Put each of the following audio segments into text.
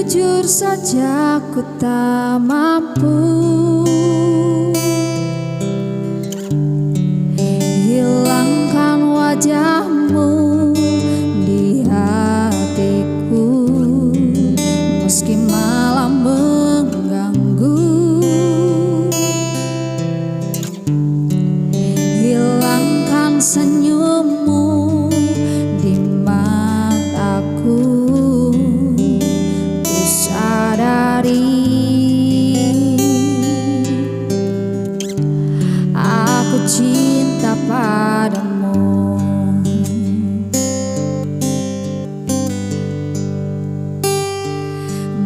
Jujur saja ku tak mampu hilangkan wajahmu di hatiku, meski malam mengganggu. Hilangkan senyummu di mataku, ku sadari aku cinta padamu.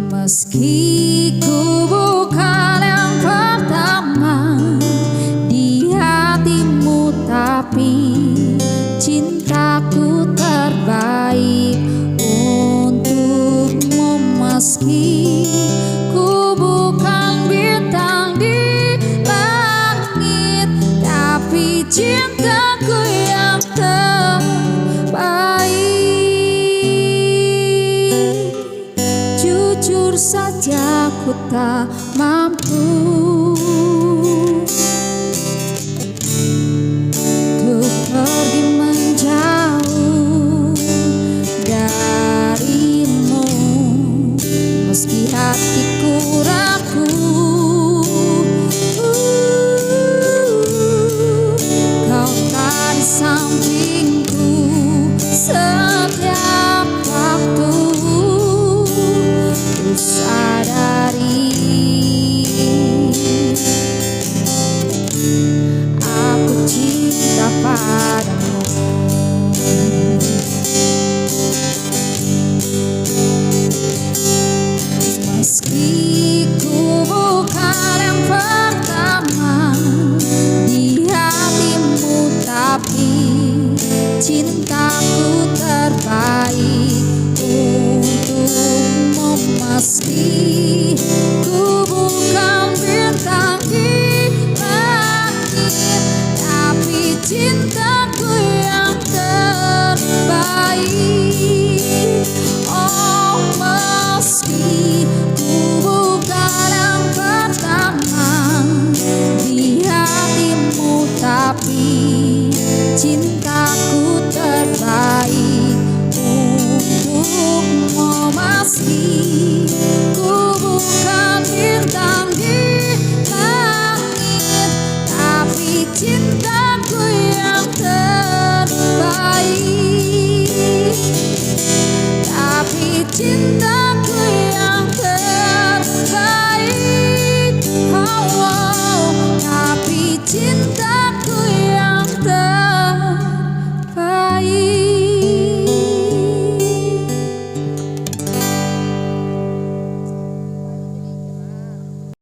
Meski ku bukan yang pertama di hatimu, tapi cintaku terbaik untukmu. Meski ku bukan bintang di langit, tapi cintaku yang terbaik. Jujur saja ku tak mampu untuk pergi menjauh darimu, meski hatiku ragu. Kau tak di sampingku setiap waktu, ku sadari aku cinta padamu. Meski ku bukan yang pertama di hatimu, tapi cintaku terbaik untukmu. Meski ku bukan bintang di langit, tapi cintaku yang terbaik. Oh, meski ku bukan yang pertama di hatimu, tapi cintaku terbaik untukmu. Meski